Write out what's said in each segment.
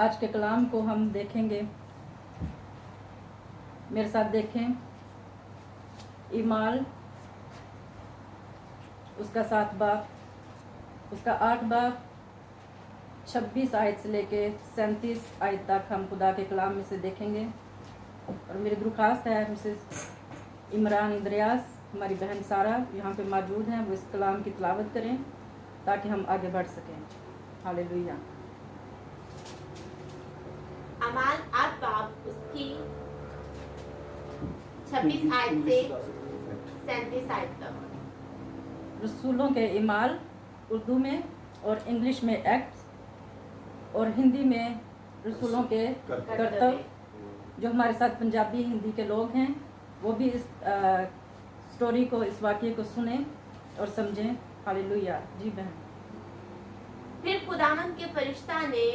آج کے کلام کو ہم دیکھیں گے. میرے ساتھ دیکھیں اعمال اس کا 7 باب، اس کا 8 باب 26 آیت سے لے کے 37 آیت تک ہم خدا کے کلام میں سے دیکھیں گے. اور میری درخواست ہے مسز عمران اندریاس، ہماری بہن سارہ یہاں پہ موجود ہیں، وہ اس کلام کی تلاوت کریں تاکہ ہم آگے بڑھ سکیں. ہاللیلویہ. اعمال 8 باب اس کی 26 آیت سے 37 آیت تک. رسولوں کے اعمال اردو میں اور انگلش میں ایکٹس اور ہندی میں رسولوں کے کرتب. جو ہمارے ساتھ پنجابی ہندی کے لوگ ہیں وہ بھی اس سٹوری کو، اس واقعے کو سنیں اور سمجھیں. ہاللیلویہ. جی بہن. پھر خداوند کے فرشتہ نے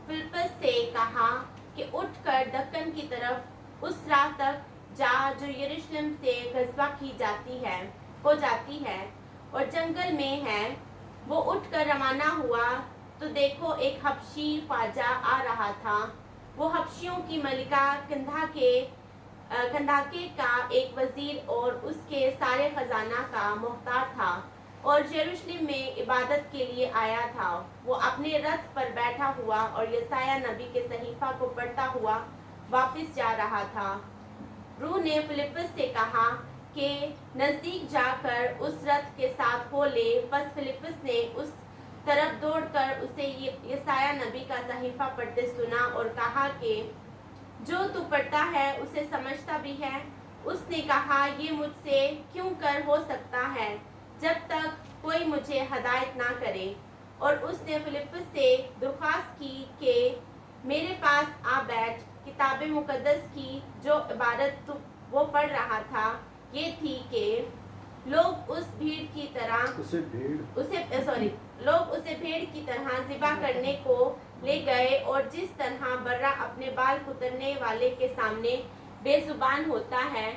فلپس سے کہا کہ اٹھ کر دکن کی طرف اس راہ تک جا جو یروشلم سے غزہ ہو جاتی ہے اور جنگل میں ہے. وہ اٹھ کر روانہ ہوا تو دیکھو ایک حبشی خواجہ آ رہا تھا. وہ حبشیوں کی ملکہ کندھاکے کا ایک وزیر اور اس کے سارے خزانہ کا محتاط تھا اور یروشلم میں عبادت کے لیے آیا تھا. وہ اپنے رتھ پر بیٹھا ہوا اور یسایہ نبی کے صحیفہ کو پڑھتا ہوا واپس جا رہا تھا. روح نے فلپس سے کہا کہ نزدیک جا کر اس رتھ کے ساتھ ہو لے. بس فلپس نے اس طرف دوڑ کر اسے یسایہ نبی کا صحیفہ پڑھتے سنا اور کہا کہ جو تو پڑھتا ہے اسے سمجھتا بھی ہے. اس نے کہا یہ مجھ سے کیوں کر ہو سکتا ہے جب تک کوئی مجھے ہدایت نہ کرے. اور اس نے فلپس سے درخواست کی کہ میرے پاس آ بیٹھ. کتاب مقدس کی جو عبارت وہ پڑھ رہا تھا یہ تھی کہ لوگ اسے بھیڑ کی طرح ذبح کرنے کو لے گئے اور جس طرح برا اپنے بال کترنے والے کے سامنے بے زبان ہوتا ہے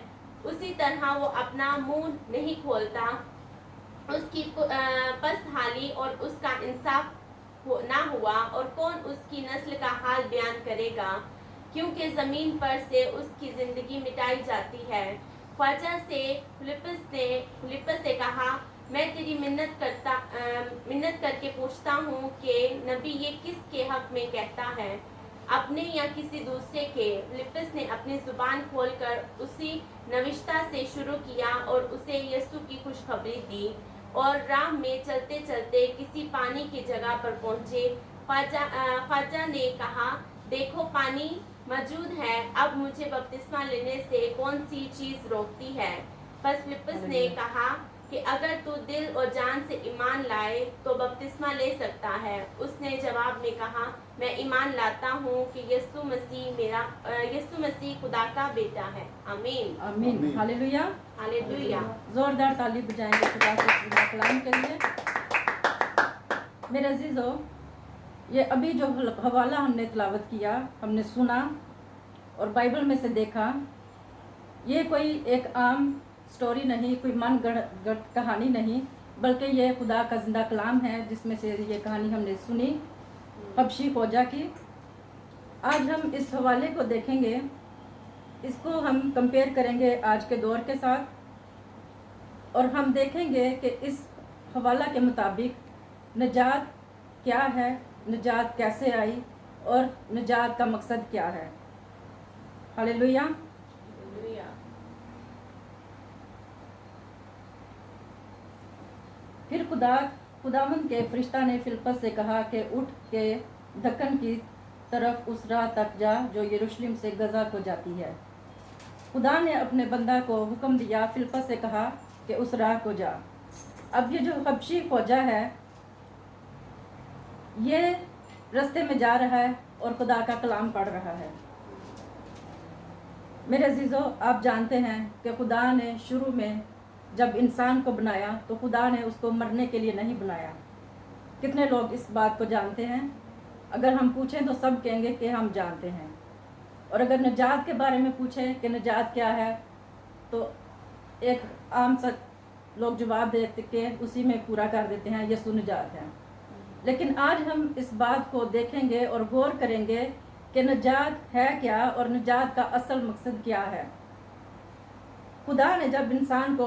اسی طرح وہ اپنا منہ نہیں کھولتا. اس کی پست حالی اور اس کا انصاف نہ ہوا اور کون اس کی نسل کا حال بیان کرے گا کیونکہ زمین پر سے اس کی زندگی مٹائی جاتی ہے. خواجہ سے فلپس سے کہا میں تیری منت کر کے پوچھتا ہوں کہ نبی یہ کس کے حق میں کہتا ہے، اپنے یا کسی دوسرے کے؟ فلپس نے اپنی زبان کھول کر اسی نوشتہ سے شروع کیا اور اسے یسوع کی خوشخبری دی. اور راہ میں چلتے چلتے کسی پانی کی جگہ پر پہنچے. خواجہ نے کہا دیکھو پانی موجود ہے، اب مجھے بپتسمہ لینے سے کون سی چیز روکتی ہے؟ بس فلپس نے کہا کہ اگر تو دل اور جان سے ایمان لائے تو بپتسمہ لے سکتا ہے. اس نے جواب میں کہا میں ایمان لاتا ہوں کہ یسوع مسیح خدا کا بیٹا ہے. آمین. آمین. ہاللیلویہ. ہاللیلویہ. زوردار تالی بجائیں گے خدا کے کلام کے لیے. میرے عزیزو، یہ ابھی جو حوالہ ہم نے تلاوت کیا، ہم نے سنا اور بائبل میں سے دیکھا، یہ کوئی ایک عام سٹوری نہیں، کوئی من گڑھ کہانی نہیں، بلکہ یہ خدا کا زندہ کلام ہے جس میں سے یہ کہانی ہم نے سنی حبشی فوجا کی. آج ہم اس حوالے کو دیکھیں گے، اس کو ہم کمپیئر کریں گے آج کے دور کے ساتھ اور ہم دیکھیں گے کہ اس حوالہ کے مطابق نجات کیا ہے، نجات کیسے آئی اور نجات کا مقصد کیا ہے. ہاللیلویہ. پھر خداوند کے فرشتہ نے فلپس سے کہا کہ اٹھ کے دکن کی طرف اس راہ تک جا جو یروشلم سے غزہ کو جاتی ہے. خدا نے اپنے بندہ کو حکم دیا، فلپس سے کہا کہ اس راہ کو جا. اب یہ جو حبشی فوجا ہے یہ رستے میں جا رہا ہے اور خدا کا کلام پڑھ رہا ہے. میرے عزیزو، آپ جانتے ہیں کہ خدا نے شروع میں جب انسان کو بنایا تو خدا نے اس کو مرنے کے لیے نہیں بنایا. کتنے لوگ اس بات کو جانتے ہیں؟ اگر ہم پوچھیں تو سب کہیں گے کہ ہم جانتے ہیں. اور اگر نجات کے بارے میں پوچھیں کہ نجات کیا ہے تو ایک عام سا لوگ جواب دیتے کہ اسی میں پورا کر دیتے ہیں یسوع نجات ہے. लेकिन आज हम इस बात को देखेंगे और गौर करेंगे कि निजात है क्या और निजात का असल मकसद क्या है। खुदा ने जब इंसान को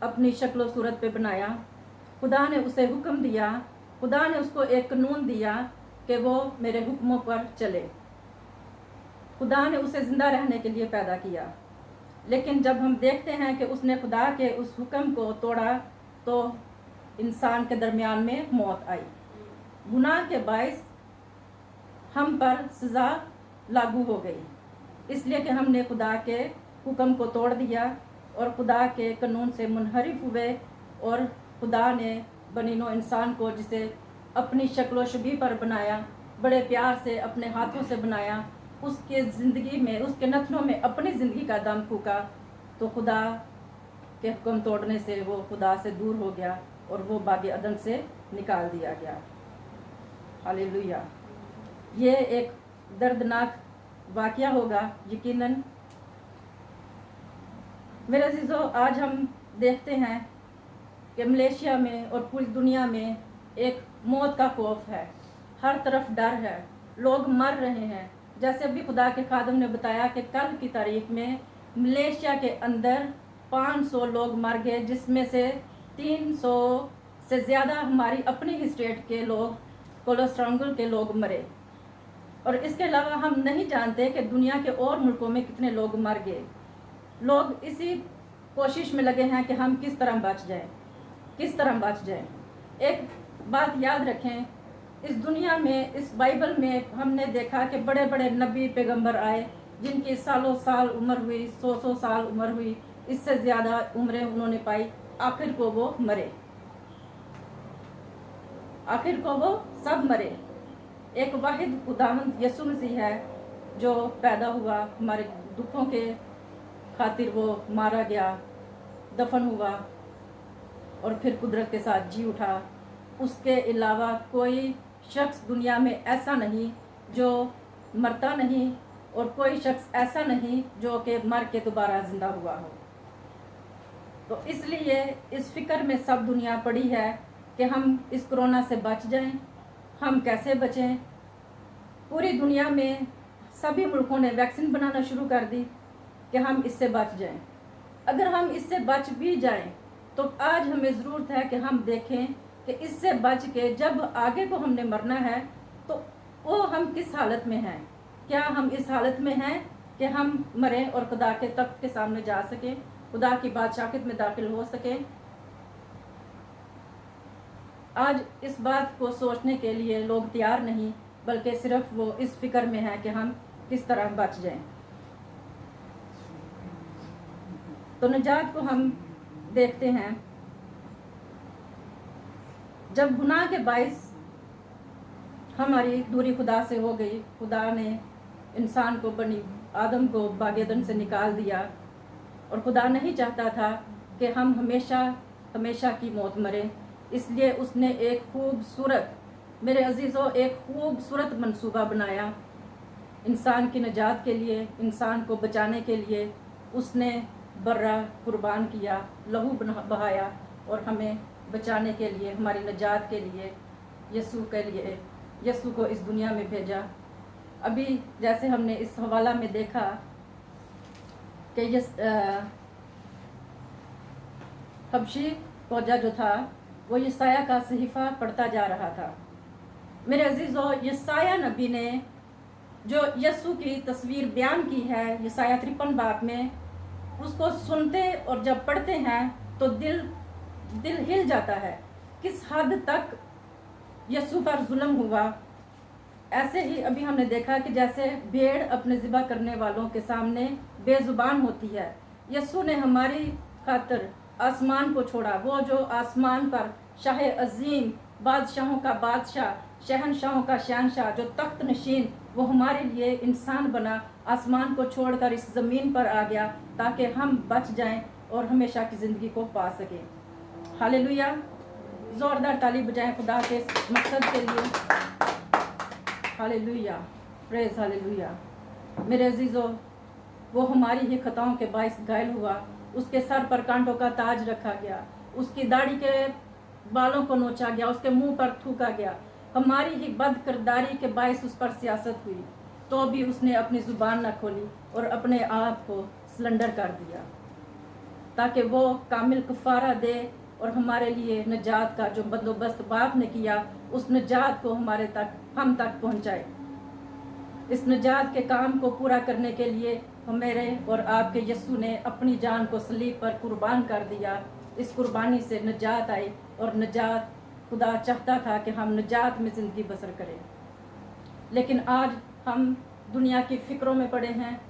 अपनी शक्ल सूरत पे बनाया, खुदा ने उसे हुक्म दिया, खुदा ने उसको एक कानून दिया कि वो मेरे हुक्मों पर चले। खुदा ने उसे ज़िंदा रहने के लिए पैदा किया, लेकिन जब हम देखते हैं कि उसने खुदा के उस हुक्म को तोड़ा तो इंसान के दरमियान में मौत आई। गुनाह के बायस हम पर सज़ा लागू हो गई, इसलिए कि हमने खुदा के हुक्म को तोड़ दिया और खुदा के कानून से मुनहरिफ हुए। और खुदा ने बनीनो इंसान को, जिसे अपनी शक्ल शबीह पर बनाया, बड़े प्यार से अपने हाथों से बनाया, उसके ज़िंदगी में, उसके नथनों में अपनी ज़िंदगी का दम फूका, तो खुदा के हुक्म तोड़ने से वो खुदा से दूर हो गया और वो बागे अदन से निकाल दिया गया। हालेलुया। ये एक दर्दनाक वाक़या होगा यकीनन। मेरे अजीज़ों, आज हम देखते हैं कि मलेशिया में और पूरी दुनिया में एक मौत का खौफ है, हर तरफ डर है, लोग मर रहे हैं। जैसे अभी खुदा के खादम ने बताया कि कल की तारीख में मलेशिया के अंदर 500 लोग मर गए, जिसमें से 300 से ज़्यादा हमारी अपनी ही स्टेट के लोग, कोलोस्ट्रंगल के लोग मरे। और इसके अलावा हम नहीं जानते कि दुनिया के और मुल्कों में कितने लोग मर गए। लोग इसी कोशिश में लगे हैं कि हम किस तरह बच जाएं, किस तरह बच जाएं। एक बात याद रखें, इस दुनिया में, इस बाइबल में हमने देखा कि बड़े बड़े नबी पैगंबर आए, जिनकी सालों साल उम्र हुई, 100 साल उम्र हुई, इससे ज़्यादा उम्रें उन्होंने पाई, आखिर को वो मरे, आखिर को वो सब मरे। एक वाहिद खुदावंद यीशु मसीह है जो पैदा हुआ, हमारे दुखों के खातिर वो मारा गया, दफन हुआ और फिर कुदरत के साथ जी उठा। उसके अलावा कोई शख्स दुनिया में ऐसा नहीं जो मरता नहीं, और कोई शख्स ऐसा नहीं जो कि मर के दोबारा ज़िंदा हुआ हो। तो इसलिए इस फिक्र में सब दुनिया पड़ी है कि हम इस कोरोना से बच जाएं। हम कैसे बचें? पूरी दुनिया में सभी मुल्कों ने वैक्सीन बनाना शुरू कर दी कि हम इससे बच जाएं। अगर हम इससे बच भी जाएं तो आज हमें ज़रूरत है कि हम देखें कि इससे बच के जब आगे को हमने मरना है तो वो हम किस हालत में हैं। क्या हम इस हालत में हैं कि हम मरें और खुदा के तख्त के सामने जा सकें, खुदा की बादशाहत में दाखिल हो सकें? आज इस बात को सोचने के लिए लोग तैयार नहीं, बल्कि सिर्फ वो इस फिक्र में है कि हम किस तरह बच जाएं। तो निजात को हम देखते हैं, जब गुनाह के बायस हमारी दूरी खुदा से हो गई, खुदा ने इंसान को, बनी आदम को बागेदन से निकाल दिया, और खुदा नहीं चाहता था कि हम हमेशा हमेशा की मौत मरें। इसलिए उसने एक खूबसूरत, मेरे अजीज़ों, एक खूबसूरत मंसूबा बनाया इंसान की निजात के लिए, इंसान को बचाने के लिए। उसने बर्रा कुर्बान किया, लहू बहाया और हमें बचाने के लिए, हमारी निजात के लिए यीशु के लिए यीशु को इस दुनिया में भेजा। अभी जैसे हमने इस हवाला में देखा कि हबशी फौजा जो था वो यसाया का सहीफ़ा पढ़ता जा रहा था। मेरे अजीज़ों, यसाया नबी ने जो यीशु की तस्वीर बयान की है यसाया 53 बाब में, उसको सुनते और जब पढ़ते हैं तो दिल हिल जाता है। किस हद तक यीशु पर जुल्म हुआ। ऐसे ही अभी हमने देखा कि जैसे भेड़ अपने ज़िबा करने वालों के सामने बेजुबान होती है, यीशु ने हमारी खातिर आसमान को छोड़ा। वो जो आसमान पर शाह अजीम, बादशाहों का बादशाह, शहनशाहों का शहनशाह, जो तख्त नशीन, वो हमारे लिए इंसान बना, आसमान को छोड़कर इस ज़मीन पर आ गया ताकि हम बच जाएं और हमेशा की ज़िंदगी को पा सकें। हालेलुया। ज़ोरदार ताली बजाएं खुदा के मकसद के लिए। Hallelujah, praise hallelujah. मेरे अजीज़ों, वो हमारी ही खताओं के बायस घायल हुआ, उसके सर पर कांटों का ताज रखा गया, उसकी दाढ़ी के बालों को नोचा गया, उसके मुंह पर थूका गया, हमारी ही बद किरदारी के बायस उस पर सियासत हुई, तो भी उसने अपनी ज़ुबान न खोली और अपने आप को सरेंडर कर दिया, ताकि वो कामिल कफ़ारा दे और हमारे लिए नजात का जो बंदोबस्त बाप ने किया, उस नजात को हम तक पहुंचाए। इस नजात के काम को पूरा करने के लिए मेरे और आपके यस्सु ने अपनी जान को सलीब पर कुर्बान कर दिया। इस कुर्बानी से नजात आई, और नजात खुदा चाहता था कि हम नजात में ज़िंदगी बसर करें। लेकिन आज हम दुनिया की फ़िक्रों में पड़े हैं,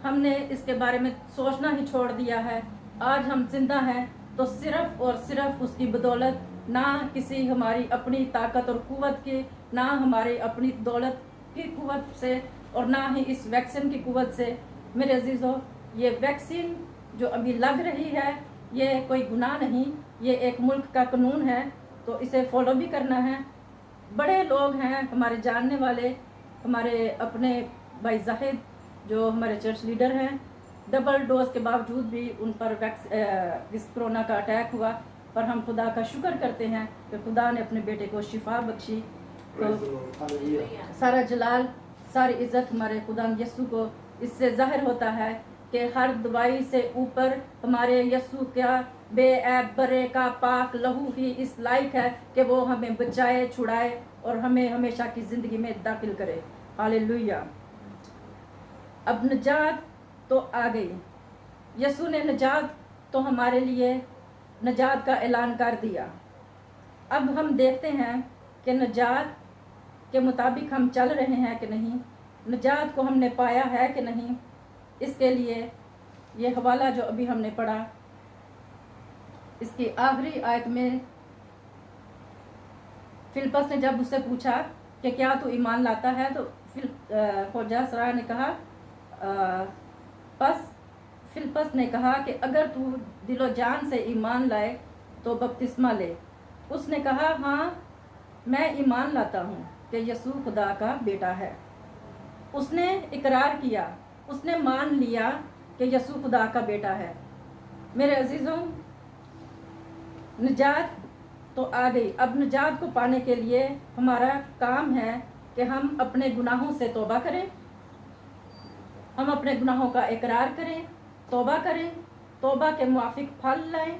हमने इसके बारे में सोचना ही छोड़ दिया है। आज हम जिंदा हैं तो सिर्फ़ और सिर्फ उसकी बदौलत, ना किसी हमारी अपनी ताकत और कुव्वत की, ना हमारी अपनी दौलत की कुव्वत से, और ना ही इस वैक्सीन की कुव्वत से। मेरे अजीज़ों, ये वैक्सीन जो अभी लग रही है, ये कोई गुनाह नहीं, ये एक मुल्क का कानून है, तो इसे फॉलो भी करना है। बड़े लोग हैं हमारे जानने वाले, हमारे अपने भाई जाहिद जो हमारे चर्च लीडर हैं, डबल डोज के बावजूद भी उन पर इस कोरोना का अटैक हुआ, पर हम खुदा का शुक्र करते हैं कि खुदा ने अपने बेटे को शिफा बख्शी। तो सारा जलाल, सारी इज़्ज़त हमारे खुदा यस्सु को। इससे ज़ाहिर होता है कि हर दवाई से ऊपर हमारे यस्सु का बेऐब बरे का पाक लहू ही इस लायक है कि वो हमें बचाए, छुड़ाए और हमें हमेशा की ज़िंदगी में दाखिल करे। हालेलुया। अब नजात तो आ गई, यस्सु ने नजात तो हमारे लिए नजात का ऐलान कर दिया। अब हम देखते हैं कि नजात के मुताबिक हम चल रहे हैं कि नहीं, नजात को हमने पाया है कि नहीं। इसके लिए ये हवाला जो अभी हमने पढ़ा, इसकी आखिरी आयत में फिलिप्पस ने जब उससे पूछा कि क्या तू ईमान लाता है, तो खोजा सरा ने कहा फिलिप्पस ने कहा कि अगर तू दिलो जान से ईमान लाए तो बपतिस्मा ले। उसने कहा, हाँ मैं ईमान लाता हूँ कि यीशु खुदा का बेटा है। उसने इकरार किया, उसने मान लिया कि यीशु खुदा का बेटा है। मेरे अजीज़ों, निजात तो आ गई। अब निजात को पाने के लिए हमारा काम है कि हम अपने गुनाहों से तौबा करें, हम अपने गुनाहों का इकरार करें, तौबा करें, तौबा के मुआफिक फल लाएं,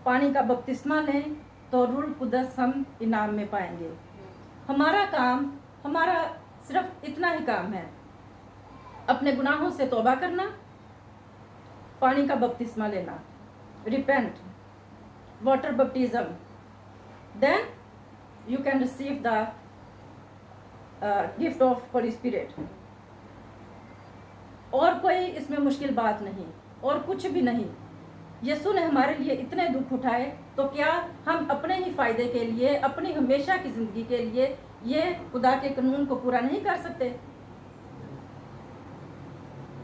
पानी का बपतिस्मा लें, तो रूह कुदस हम इनाम में पाएंगे। हमारा काम, हमारा सिर्फ इतना ही काम है, अपने गुनाहों से तौबा करना, पानी का बपतिस्मा लेना, repent, water baptism, then you can receive the gift of holy spirit. और कोई इसमें मुश्किल बात नहीं, और कुछ भी नहीं। यीशु ने हमारे लिए इतने दुख उठाए, तो क्या हम अपने ही फायदे के लिए, अपनी हमेशा की जिंदगी के लिए ये खुदा के कानून को पूरा नहीं कर सकते?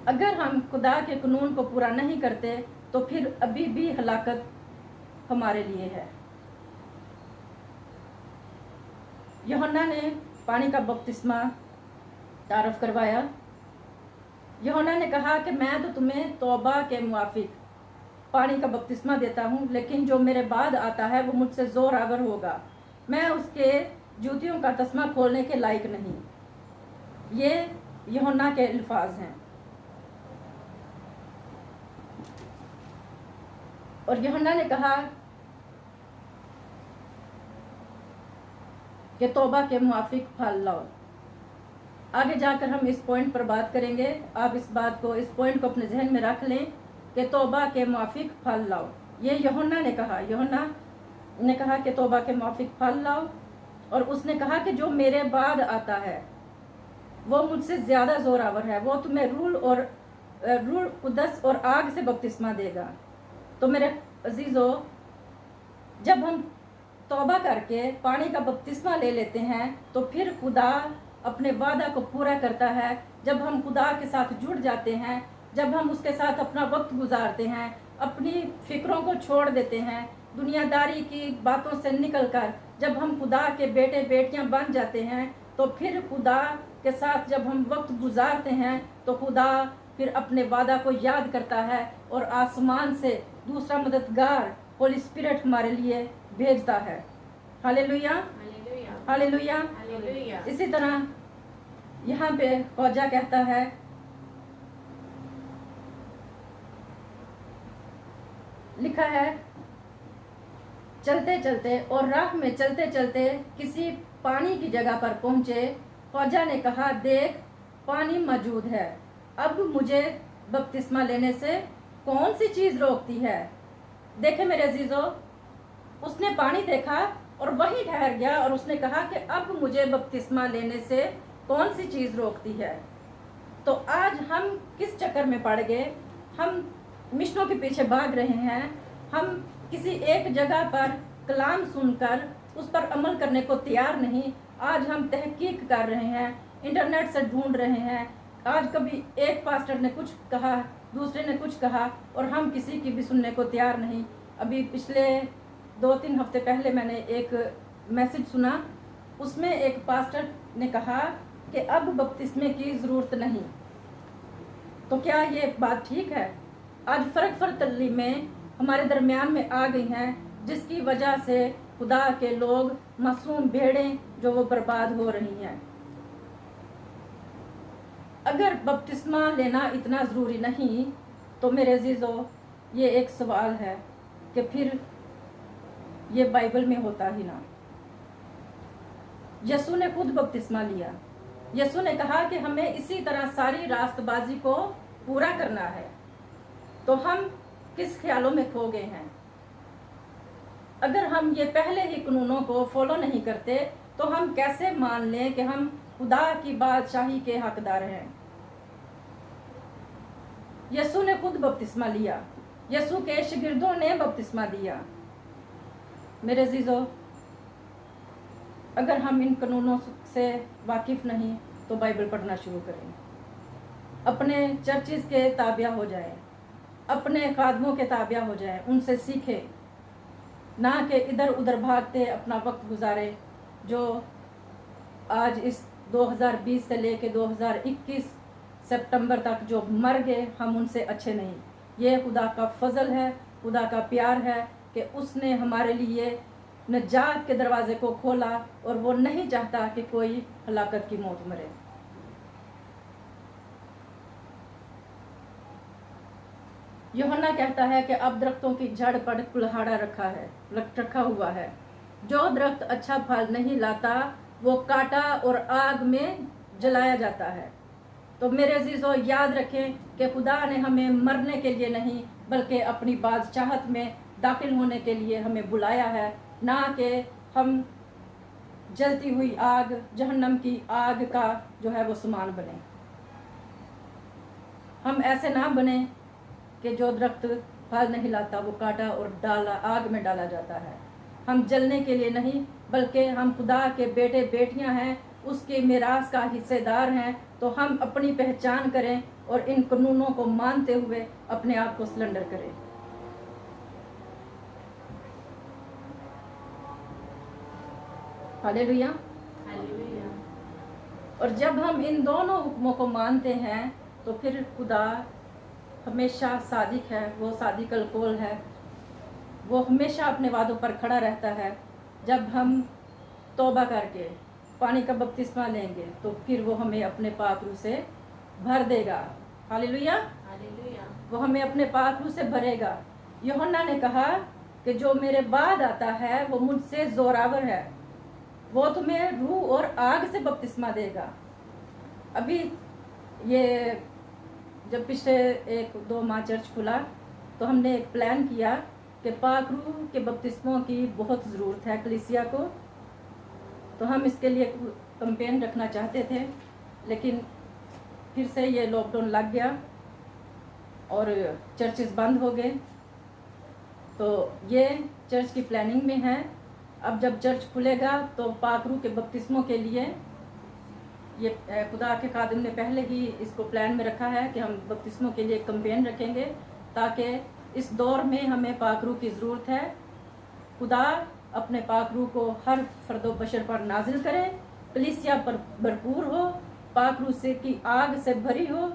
अगर हम खुदा के कानून को पूरा नहीं करते तो फिर अभी भी हलाकत हमारे लिए है। यूहन्ना ने पानी का बपतिस्मा तारफ करवाया। यूहन्ना ने कहा कि मैं तो तुम्हें तौबा के मुआफिक पानी का बपतिस्मा देता हूँ, लेकिन जो मेरे बाद आता है वो मुझसे ज़ोर आवर होगा, मैं उसके जूतियों का तस्मा खोलने के लायक नहीं। ये यूहन्ना के अल्फाज हैं। और यूहन्ना ने कहा कि तौबा के मुआफिक फल लाओ। आगे जाकर हम इस पॉइंट पर बात करेंगे। आप इस पॉइंट को अपने जहन में रख लें कि तौबा के मुआफिक फल लाओ। ये यूहन्ना ने कहा, यूहन्ना ने कहा कि तौबा के मुआफिक फल लाओ, और उसने कहा कि जो मेरे बाद आता है वो मुझसे ज़्यादा ज़ोरावर है, वो तुम्हें रूह कुदस और आग से बपतिस्मा देगा। तो मेरे अजीज़ों, जब हम तौबा करके पानी का बपतिस्मा ले लेते हैं तो फिर खुदा अपने वादा को पूरा करता है। जब हम खुदा के साथ जुड़ जाते हैं, जब हम उसके साथ अपना वक्त गुजारते हैं, अपनी फिक्रों को छोड़ देते हैं, दुनियादारी की बातों से निकलकर जब हम खुदा के बेटे बेटियां बन जाते हैं, तो फिर खुदा के साथ जब हम वक्त गुजारते हैं तो खुदा फिर अपने वादा को याद करता है और आसमान से दूसरा मददगार होली स्पिरिट हमारे लिए भेजता है। हालेलुया। हालेलुया। हालेलुया। हालेलुया। इसी तरह यहाँ पे खोजा कहता है, लिखा है, चलते चलते और राह में चलते चलते किसी पानी की जगह पर पहुंचे। खोजा ने कहा, देख पानी मौजूद है, अब मुझे बपतिस्मा लेने से कौन सी चीज रोकती है। देखे मेरे अजीजों, उसने पानी देखा और वहीं ठहर गया और उसने कहा कि अब मुझे बपतिस्मा लेने से कौन सी चीज रोकती है। तो आज हम किस चक्कर में पड़ गए? हम मिशनों के पीछे भाग रहे हैं। हम किसी एक जगह पर कलाम सुनकर उस पर अमल करने को तैयार नहीं। आज हम तहकीक कर रहे हैं, इंटरनेट से ढूंढ रहे हैं। आज कभी एक पास्टर ने कुछ कहा, दूसरे ने कुछ कहा और हम किसी की भी सुनने को तैयार नहीं। अभी पिछले 2-3 हफ्ते पहले मैंने एक मैसेज सुना, उसमें एक पास्टर ने कहा कि अब बपतिस्मे की ज़रूरत नहीं। तो क्या ये बात ठीक है? आज फ़र्क तलीमें हमारे दरमियान में आ गई हैं, जिसकी वजह से खुदा के लोग, मासूम भेड़ें जो वो बर्बाद हो रही हैं। अगर बपतिस्मा लेना इतना ज़रूरी नहीं तो मेरे अजीज़ों, ये एक सवाल है कि फिर ये बाइबल में होता ही ना। यसू ने खुद बपतिस्मा लिया। यसू ने कहा कि हमें इसी तरह सारी रास्तबाजी को पूरा करना है। तो हम किस ख्यालों में खो गए हैं? अगर हम ये पहले ही कानूनों को फॉलो नहीं करते तो हम कैसे मान लें कि हम खुदा की बादशाही के हकदार हैं? यसू ने खुद बपतिस्मा लिया, यसू के शागिर्दों ने बपतिस्मा दिया। मेरे अजीजों, अगर हम इन कानूनों से वाकिफ नहीं तो बाइबल पढ़ना शुरू करें, अपने चर्चिज के ताबिया हो जाएं, अपने खादमों के ताबिया हो जाएं, उनसे सीखें, ना कि इधर उधर भागते अपना वक्त गुजारे। जो आज इस 2020 से लेके 2021 सितंबर तक जो मर गए, हम उनसे अच्छे नहीं। ये खुदा का फजल है, खुदा का प्यार है कि उसने हमारे लिए नजात के दरवाजे को खोला और वो नहीं चाहता कि कोई हलाकत की मौत मरे। यूहन्ना कहता है कि अब दरख्तों की जड़ पर कुल्हाड़ा रखा हुआ है। जो दरख्त अच्छा फल नहीं लाता वो काटा और आग में जलाया जाता है। तो मेरे अजीजों, याद रखें कि खुदा ने हमें मरने के लिए नहीं बल्कि अपनी बादशाहत में दाखिल होने के लिए हमें बुलाया है, ना कि हम जलती हुई आग, जहन्नम की आग का जो है वो सामान बने। हम ऐसे ना बने कि जो दरख्त फल नहीं लाता वो काटा और आग में डाला जाता है। हम जलने के लिए नहीं बल्कि हम खुदा के बेटे बेटियां हैं, उसके मिरास का हिस्सेदार हैं। तो हम अपनी पहचान करें और इन कानूनों को मानते हुए अपने आप को सरेंडर करें। हालेलुया। हालेलुया। और जब हम इन दोनों हुक्मों को मानते हैं तो फिर खुदा हमेशा सादिक है, वो सादिक अलकोल है, वो हमेशा अपने वादों पर खड़ा रहता है। जब हम तौबा करके पानी का बपतिस्मा लेंगे तो फिर वो हमें अपने पाक रूह से भर देगा। हालेलुया। हालेलुया। वो हमें अपने पाक रूह से भरेगा। यूहन्ना ने कहा कि जो मेरे बाद आता है वो मुझसे जोरावर है, वो तुम्हें रूह और आग से बपतिस्मा देगा। अभी ये जब पिछले 1-2 माह चर्च खुला तो हमने एक प्लान किया कि पाक रूह के बपतिस्मों की बहुत ज़रूरत है कलीसिया को। तो हम इसके लिए कैंपेन रखना चाहते थे, लेकिन फिर से ये लॉकडाउन लग गया और चर्चेस बंद हो गए। तो ये चर्च की प्लानिंग में है। अब जब चर्च खुलेगा तो पाक रूह के बपतिस्मों के लिए ये खुदा के खादिम ने पहले ही इसको प्लान में रखा है कि हम बपतिस्मों के लिए कैंपेन रखेंगे, ताकि इस दौर में हमें पाक रूह की ज़रूरत है। खुदा अपने पाक रूह को हर फर्दो बशर पर नाजिल करे, कलीसिया पर भरपूर हो, पाक रूह से की आग से भरी हो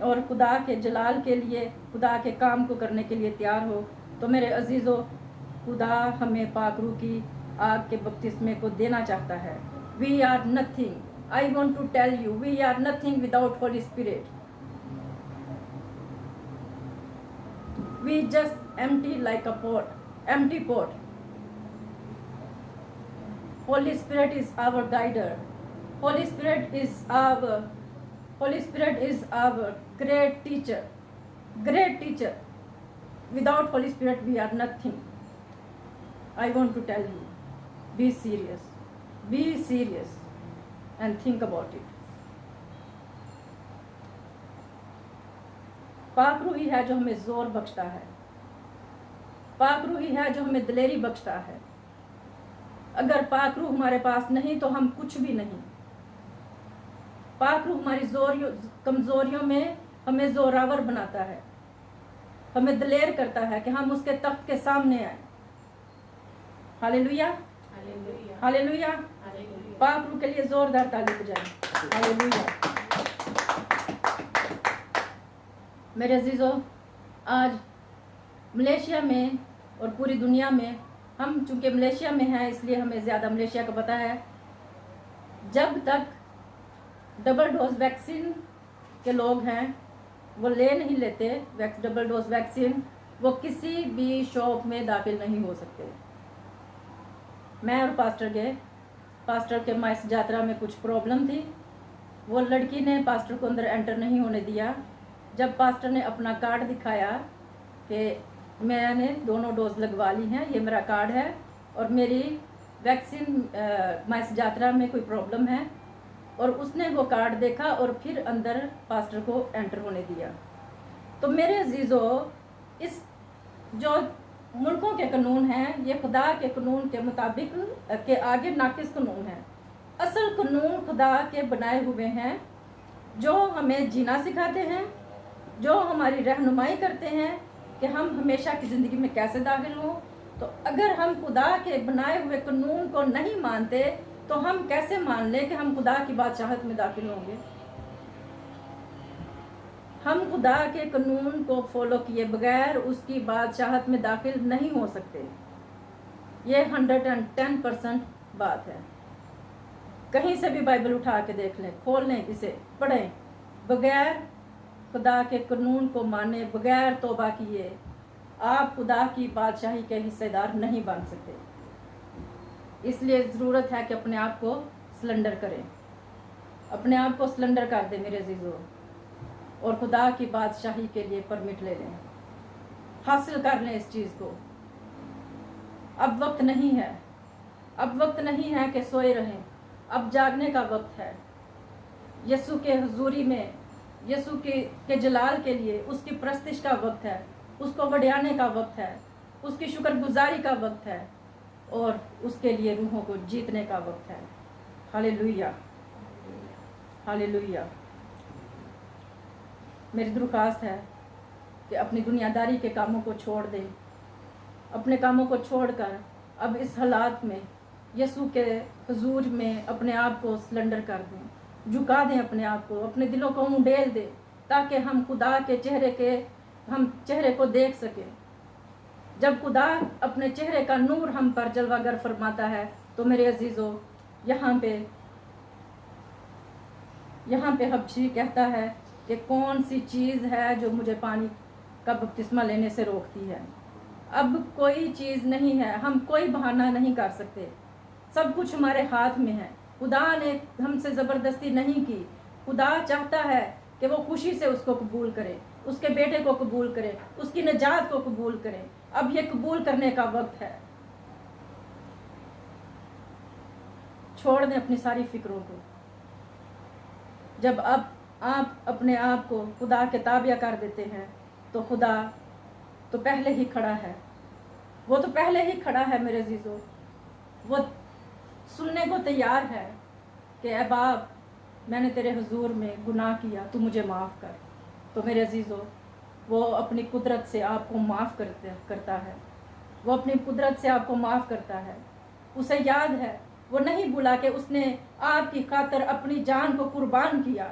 और खुदा के जलाल के लिए, खुदा के काम को करने के लिए तैयार हो। तो मेरे अजीज़ों, खुदा हमें पाक रूह की आग के बपतिस्मे को देना चाहता है। We are nothing. I want to tell you, we are nothing without Holy Spirit. We just empty like a pot, empty pot. Holy Spirit is our guider. Holy Spirit is our great teacher. Great teacher. Without Holy Spirit, we are nothing. I want to tell you, be serious. Be serious and think about it. पाक रूही है जो हमें जोर बख्शता है. पाक रूही है जो हमें दिलेरी बख्शता है. अगर पाक रूह हमारे पास नहीं तो हम कुछ भी नहीं. पाक रूह हमारी कमजोरियों में हमें जोरावर बनाता है, हमें दिलेर करता है कि हम उसके तख्त के सामने आए. Hallelujah, hallelujah. पाक रूह के लिए जोरदार ताली बजाएं. हालेलुया. मेरे अजीज़ों, आज मलेशिया में और पूरी दुनिया में, हम चूँकि मलेशिया में हैं इसलिए हमें ज़्यादा मलेशिया का पता है, जब तक डबल डोज वैक्सीन के लोग हैं वो ले नहीं लेते डबल डोज वैक्सीन, वो किसी भी शॉप में दाखिल नहीं हो सकते. मैं और पास्टर के माइस यात्रा में कुछ प्रॉब्लम थी. वो लड़की ने पास्टर को अंदर एंटर नहीं होने दिया. जब पास्टर ने अपना कार्ड दिखाया कि मैंने दोनों डोज लगवा ली हैं, ये मेरा कार्ड है और मेरी वैक्सीन माइस यात्रा में कोई प्रॉब्लम है, और उसने वो कार्ड देखा और फिर अंदर पास्टर को एंटर होने दिया. तो मेरे अजीज़ों, इस जो मुल्कों के कानून हैं ये खुदा के कानून के मुताबिक के आगे नाकिस कानून है. असल कानून खुदा के बनाए हुए हैं जो हमें जीना सिखाते हैं, जो हमारी रहनुमाई करते हैं कि हम हमेशा की ज़िंदगी में कैसे दाखिल हों. तो अगर हम खुदा के बनाए हुए कानून को नहीं मानते तो हम कैसे मान लें कि हम खुदा की बादशाहत में दाखिल होंगे. हम खुदा के कानून को फॉलो किए बगैर उसकी बादशाहत में दाखिल नहीं हो सकते. ये 110% बात है. कहीं से भी बाइबल उठा के देख लें, खोल लें, इसे पढ़ें, बगैर खुदा के कानून को माने, बगैर तौबा किए आप खुदा की बादशाही के हिस्सेदार नहीं बन सकते. इसलिए ज़रूरत है कि अपने आप को सरेंडर करें, अपने आप को सरेंडर कर दें मेरे अजीज़ों, और खुदा की बादशाही के लिए परमिट ले लें, हासिल कर लें इस चीज़ को. अब वक्त नहीं है, अब वक्त नहीं है कि सोए रहें, अब जागने का वक्त है. यीशु के हुजूरी में, यीशु के जलाल के लिए उसकी प्रस्तिश का वक्त है, उसको वड्याने का वक्त है, उसकी शुक्रगुजारी का वक्त है, और उसके लिए रूहों को जीतने का वक्त है. Hallelujah, hallelujah. मेरी दरख्वास्त है कि अपनी दुनियादारी के कामों को छोड़ दें, अपने कामों को छोड़कर अब इस हालात में यीशु के हुजूर में अपने आप को सरेंडर कर दें, झुका दें अपने आप को, अपने दिलों को उंडेल दें, ताकि हम खुदा के चेहरे को देख सकें. जब खुदा अपने चेहरे का नूर हम पर जलवागर फरमाता है तो मेरे अजीज़ों, यहाँ पे हबशी कहता है कि कौन सी चीज़ है जो मुझे पानी का बपतिस्मा लेने से रोकती है. अब कोई चीज़ नहीं है, हम कोई बहाना नहीं कर सकते, सब कुछ हमारे हाथ में है. खुदा ने हमसे ज़बरदस्ती नहीं की. खुदा चाहता है कि वो खुशी से उसको कबूल करे, उसके बेटे को कबूल करे, उसकी निजात को कबूल करे. अब ये कबूल करने का वक्त है. छोड़ दें अपनी सारी फिक्रों को. जब अब आप अपने आप को खुदा के ताबिया कर देते हैं तो खुदा तो पहले ही खड़ा है, वो तो पहले ही खड़ा है मेरे अजीज़ों. वो सुनने को तैयार है कि ऐ बाप, मैंने तेरे हुजूर में गुनाह किया, तू मुझे माफ़ कर. तो मेरे अजीज़ों, वो अपनी कुदरत से आपको माफ़ करता है. वो अपनी कुदरत से आपको माफ़ करता है. उसे याद है, वो नहीं भूला कि उसने आपकी खातिर अपनी जान को कुर्बान किया.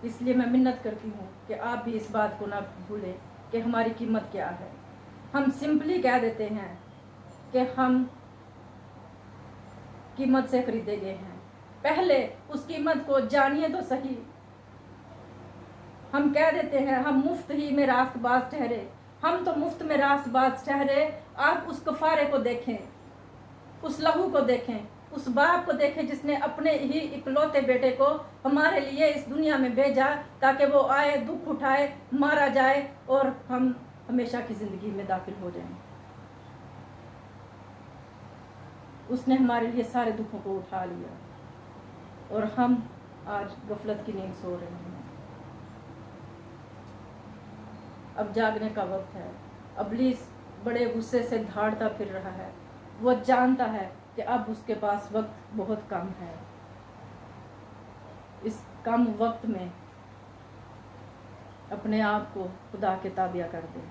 इसलिए मैं मिन्नत करती हूँ कि आप भी इस बात को ना भूलें कि हमारी कीमत क्या है. हम सिंपली कह देते हैं कि हम कीमत से खरीदे गए हैं। पहले उस कीमत को जानिए तो सही। हम कह देते हैं हम मुफ्त ही में रास्तबाज ठहरे, हम तो मुफ्त में रास्तबाज ठहरे। आप उस कफारे को देखें, उस लहू को देखें, उस बाप को देखें जिसने अपने ही इकलौते बेटे को हमारे लिए इस दुनिया में भेजा ताकि वो आए, दुख उठाए, मारा जाए और हम हमेशा की ज़िंदगी में दाखिल हो जाएं। उसने हमारे लिए सारे दुखों को उठा लिया और हम आज गफलत की नींद सो रहे हैं। अब जागने का वक्त है। इब्लीस बड़े गुस्से से धाड़ता फिर रहा है। वो जानता है कि अब उसके पास वक्त बहुत कम है। इस कम वक्त में अपने आप को खुदा के ताबिया कर दें।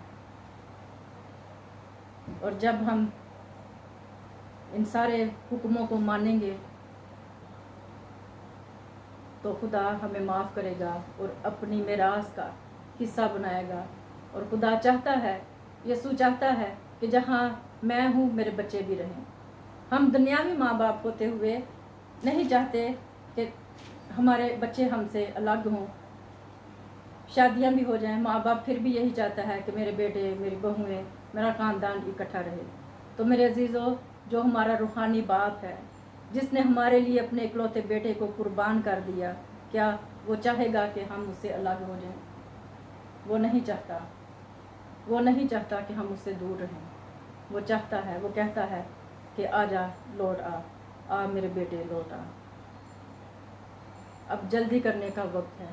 और जब हम इन सारे हुक्मों को मानेंगे तो खुदा हमें माफ़ करेगा और अपनी मिरास का हिस्सा बनाएगा। और खुदा चाहता है, यीशु चाहता है कि जहाँ मैं हूँ मेरे बच्चे भी रहें। हम दुनियावी माँ बाप होते हुए नहीं चाहते कि हमारे बच्चे हमसे अलग हों, शादियाँ भी हो जाएं, माँ बाप फिर भी यही चाहता है कि मेरे बेटे, मेरी बहुएं, मेरा ख़ानदान इकट्ठा रहे। तो मेरे अजीज़ों, जो हमारा रूहानी बाप है, जिसने हमारे लिए अपने इकलौते बेटे को कुर्बान कर दिया, क्या वो चाहेगा कि हम उससे अलग हो जाएं? वो नहीं चाहता। वो नहीं चाहता कि हम उससे दूर रहें। वो चाहता है, वो कहता है कि आ जा, लौट आ मेरे बेटे, लौट आ। अब जल्दी करने का वक्त है।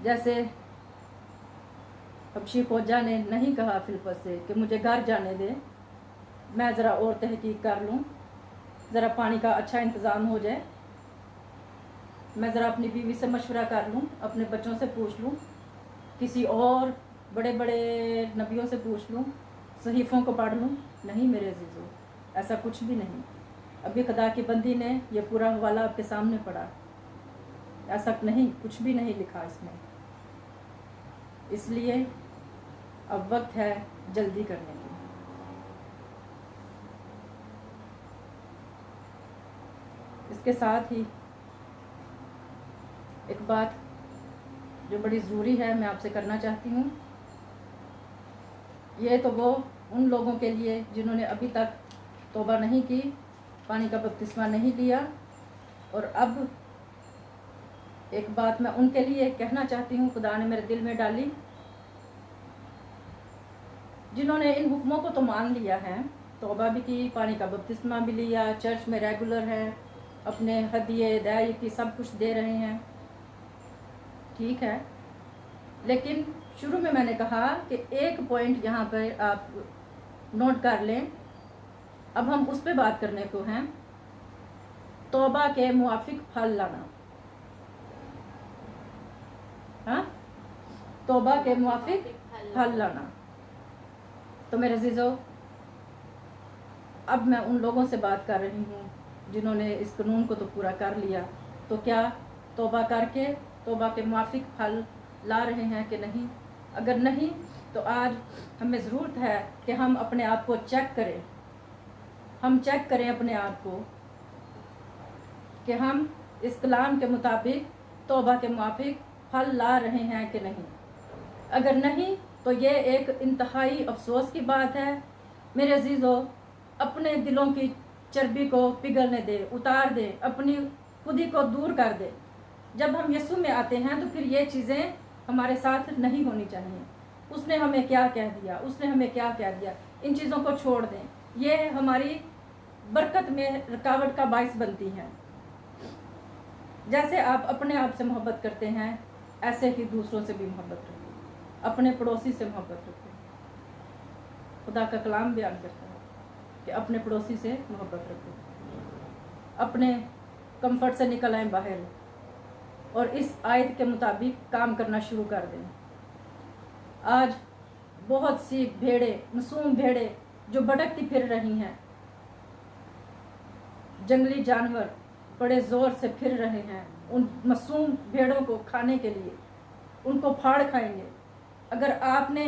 जैसे हबशी खोजा ने नहीं कहा फिलिप्पस से कि मुझे घर जाने दे, मैं ज़रा और तहकीक कर लूँ, ज़रा पानी का अच्छा इंतज़ाम हो जाए, मैं ज़रा अपनी बीवी से मशवरा कर लूँ, अपने बच्चों से पूछ लूँ, किसी और बड़े बड़े नबियों से पूछ लूँ, सहीफ़ों को पढ़ लूँ। नहीं मेरे अजीज़ों, ऐसा कुछ भी नहीं। अभी खुदा की बंदी ने यह पूरा हवाला आपके सामने पढ़ा। ऐसा नहीं, कुछ भी नहीं लिखा इसमें। इसलिए अब वक्त है जल्दी करने की। इसके साथ ही एक बात जो बड़ी ज़रूरी है मैं आपसे करना चाहती हूँ। ये तो वो उन लोगों के लिए जिन्होंने अभी तक तौबा नहीं की, पानी का बपतिस्मा नहीं लिया, और अब एक बात मैं उनके लिए कहना चाहती हूँ, खुदा ने मेरे दिल में डाली, जिन्होंने इन हुक्मों को तो मान लिया है, तौबा भी की, पानी का बपतिस्मा भी लिया, चर्च में रेगुलर है, अपने हदिये दाई की सब कुछ दे रहे हैं, ठीक है। लेकिन शुरू में मैंने कहा कि एक पॉइंट यहाँ पर आप नोट कर लें। अब हम उस पर बात करने को हैं, तौबा के मुआफिक फल लाना। हाँ, तौबा के मुआफिक फल लाना। तो मेरे अजीज़ों, अब मैं उन लोगों से बात कर रही हूँ जिन्होंने इस कानून को तो पूरा कर लिया। तो क्या तौबा करके तौबा के मुआफिक फल ला रहे हैं कि नहीं? अगर नहीं तो आज हमें ज़रूरत है कि हम अपने आप को चेक करें। हम चेक करें अपने आप को कि हम इस कलाम के मुताबिक तौबा के मुआफिक फल ला रहे हैं कि नहीं। अगर नहीं तो ये एक इंतहाई अफसोस की बात है। मेरे अजीज़ों, अपने दिलों की चर्बी को पिघलने दे, उतार दे, अपनी खुदी को दूर कर दे। जब हम यीशु में आते हैं तो फिर ये चीज़ें हमारे साथ नहीं होनी चाहिए। उसने हमें क्या कह दिया, उसने हमें क्या कह दिया, इन चीज़ों को छोड़ दें। ये हमारी बरकत में रुकावट का बायस बनती है। जैसे आप अपने आप से मोहब्बत करते हैं, ऐसे ही दूसरों से भी मोहब्बत रखें, अपने पड़ोसी से मोहब्बत रखें। खुदा का कलाम बयान करता है कि अपने पड़ोसी से मोहब्बत रखें। अपने कंफर्ट से निकल आएं बाहर और इस आयत के मुताबिक काम करना शुरू कर दें। आज बहुत सी भेड़ें, मासूम भेड़ें जो भटकती फिर रही हैं, जंगली जानवर बड़े ज़ोर से फिर रहे हैं, उन मासूम भेड़ों को खाने के लिए उनको फाड़ खाएंगे। अगर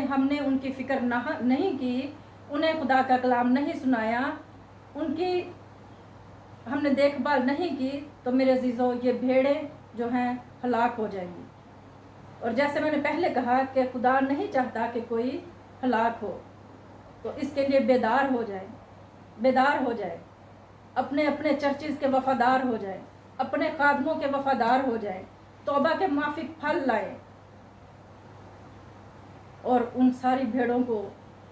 हमने उनकी फ़िक्र नहीं की, उन्हें खुदा का कलाम नहीं सुनाया, उनकी हमने देखभाल नहीं की तो मेरे अजीज़ों ये भेड़ें जो हैं हलाक हो जाएंगी। और जैसे मैंने पहले कहा कि खुदा नहीं चाहता कि कोई हलाक हो, तो इसके लिए बेदार हो जाए, बेदार हो जाए, अपने अपने चर्चिज़ के वफादार हो जाए, अपने खादमों के वफादार हो जाए, तौबा के माफिक फल लाए और उन सारी भेड़ों को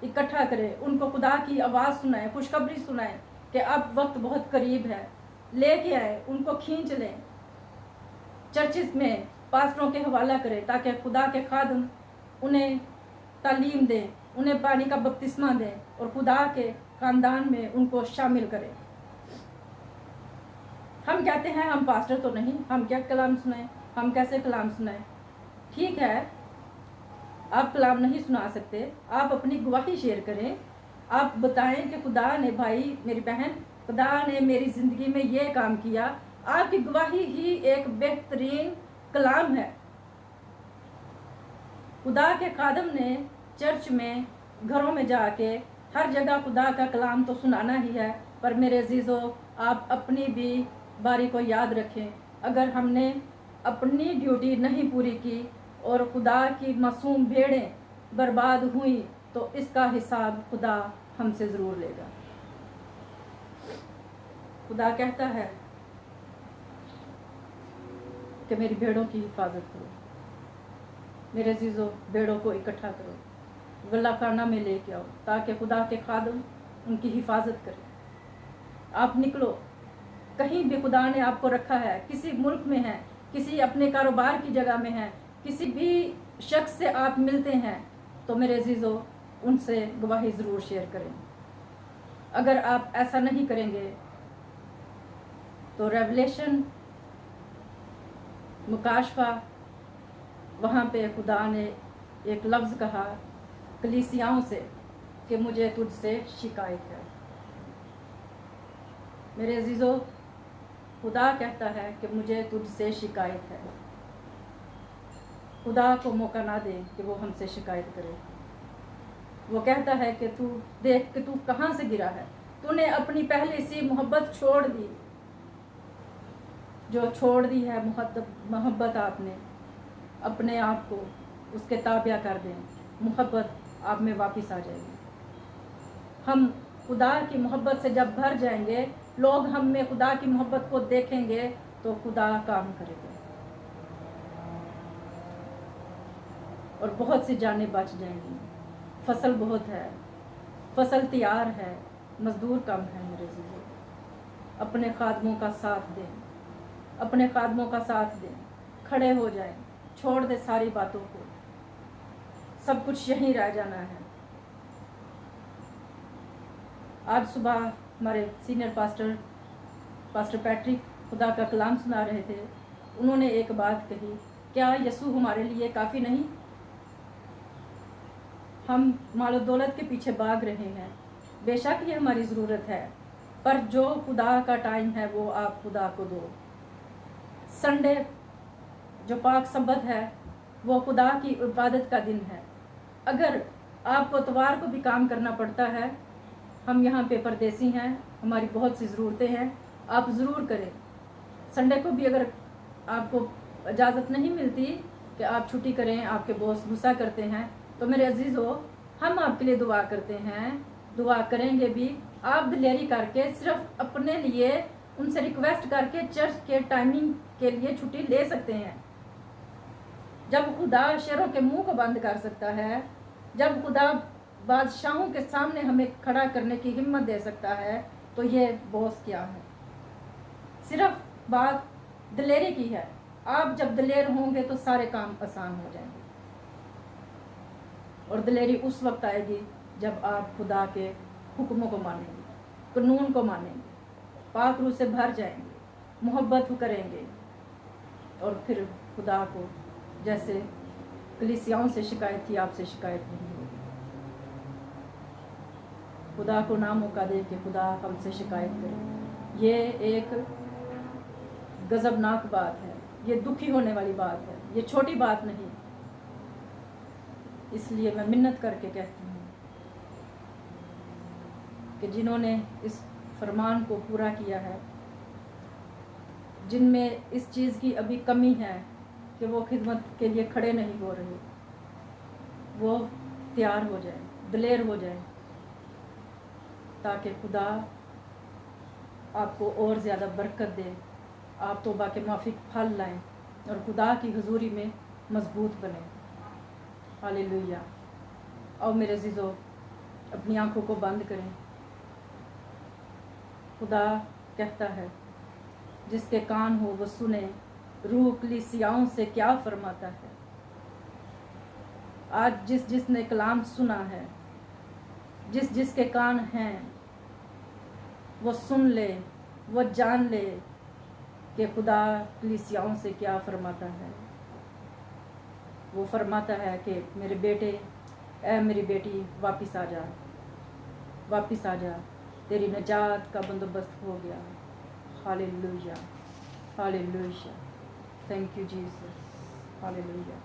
इकट्ठा करें, उनको खुदा की आवाज़ सुनाएं, खुशखबरी सुनाएं कि अब वक्त बहुत करीब है, लेके आए, उनको खींच लें, चर्चिस में पास्टरों के हवाला करें ताकि खुदा के खादम उन्हें तालीम दें, उन्हें पानी का बपतिस्मा दें और खुदा के ख़ानदान में उनको शामिल करें। हम कहते हैं हम पास्टर तो नहीं, हम क्या कलाम सुनाएं, हम कैसे कलाम सुनाएं? ठीक है, आप कलाम नहीं सुना सकते, आप अपनी गवाही शेयर करें, आप बताएं कि खुदा ने, भाई मेरी बहन, खुदा ने मेरी ज़िंदगी में ये काम किया। आपकी गवाही ही एक बेहतरीन कलाम है। खुदा के खादम ने चर्च में, घरों में जाके हर जगह खुदा का कलाम तो सुनाना ही है, पर मेरे अजीज़ों आप अपनी भी बारी को याद रखें। अगर हमने अपनी ड्यूटी नहीं पूरी की और खुदा की मासूम भेड़ें बर्बाद हुई तो इसका हिसाब खुदा हमसे ज़रूर लेगा। खुदा कहता है कि मेरी भेड़ों की हिफाजत करो। मेरे अजीज़ों, भेड़ों को इकट्ठा करो, गल्लाखाना में लेके आओ ताकि खुदा के खादम उनकी हिफाजत करें। आप निकलो, कहीं भी खुदा ने आपको रखा है, किसी मुल्क में है, किसी अपने कारोबार की जगह में है, किसी भी शख्स से आप मिलते हैं तो मेरे अजीज़ों उनसे गवाही ज़रूर शेयर करें। अगर आप ऐसा नहीं करेंगे तो रेवलेशन, मुकाशफा, वहाँ पे खुदा ने एक लफ्ज़ कहा कलीसियाओं से कि मुझे तुझसे शिकायत है। मेरे अजीज़ों, खुदा कहता है कि मुझे तुझसे शिकायत है। खुदा को मौका ना दे कि वो हमसे शिकायत करे। वो कहता है कि तू देख कि तू कहाँ से गिरा है, तूने अपनी पहली सी मोहब्बत छोड़ दी। जो छोड़ दी है मोहब्बत आपने, अपने आप को उसके ताबिया कर दें, मोहब्बत आप में वापस आ जाएगी। हम खुदा की मोहब्बत से जब भर जाएंगे, लोग हम में खुदा की मोहब्बत को देखेंगे तो खुदा काम करेगा और बहुत सी जानें बच जाएंगी। फसल बहुत है, फसल तैयार है, मजदूर कम है। मेरे अजीज़ों, अपने खादमों का साथ दें, अपने खादमों का साथ दें, खड़े हो जाएं, छोड़ दे सारी बातों को, सब कुछ यहीं रह जाना है। आज सुबह हमारे सीनियर पास्टर पैट्रिक खुदा का कलाम सुना रहे थे। उन्होंने एक बात कही, क्या यसू हमारे लिए काफ़ी नहीं? हम मालो दौलत के पीछे भाग रहे हैं, बेशक ये हमारी ज़रूरत है, पर जो खुदा का टाइम है वो आप खुदा को दो। संडे जो पाक सबत है वो खुदा की इबादत का दिन है। अगर आपको इतवार को भी काम करना पड़ता है, हम यहाँ पे परदेसी हैं, हमारी बहुत सी ज़रूरतें हैं, आप ज़रूर करें। संडे को भी अगर आपको इजाज़त नहीं मिलती कि आप छुट्टी करें, आपके बॉस गुस्सा करते हैं, तो मेरे अजीज़ों हम आपके लिए दुआ करते हैं, दुआ करेंगे भी। आप दिलेरी करके सिर्फ अपने लिए उनसे रिक्वेस्ट करके चर्च के टाइमिंग के लिए छुट्टी ले सकते हैं। जब खुदा शेरों के मुंह को बंद कर सकता है, जब खुदा बादशाहों के सामने हमें खड़ा करने की हिम्मत दे सकता है, तो ये बॉस क्या है? सिर्फ बात दिलेरी की है। आप जब दिलेर होंगे तो सारे काम आसान हो जाएंगे। और दिलेरी उस वक्त आएगी जब आप खुदा के हुक्मों को मानेंगे, कानून को मानेंगे, पाक रूह से भर जाएंगे, मोहब्बत करेंगे, और फिर खुदा को जैसे कलीसियाओं से शिकायत थी, आपसे शिकायत नहीं होगी। खुदा को ना मौका दे कि खुदा हमसे शिकायत करे। ये एक गज़बनाक बात है, ये दुखी होने वाली बात है, ये छोटी बात नहीं। इसलिए मैं मिन्नत करके कहती हूँ कि जिन्होंने इस फरमान को पूरा किया है, जिनमें इस चीज़ की अभी कमी है कि वो खिदमत के लिए खड़े नहीं हो रहे, वो तैयार हो जाए, दिलेर हो जाए, ताकि खुदा आपको और ज़्यादा बरकत दे, आप तौबा के माफिक फल लाएं और खुदा की हुजूरी में मजबूत बने। हालेलुया। और मेरे अज़ीज़ों, अपनी आंखों को बंद करें। खुदा कहता है जिसके कान हो वो सुने, रूह कलीसियाओं से क्या फरमाता है। आज जिसने कलाम सुना है, जिसके कान हैं, वो सुन ले, वो जान ले कि खुदा कलीसियाओं से क्या फरमाता है। वो फरमाता है कि मेरे बेटे, ऐ मेरी बेटी, वापस आ जा, वापस आ जा, तेरी नजात का बंदोबस्त हो गया। Hallelujah, hallelujah, thank you Jesus, hallelujah.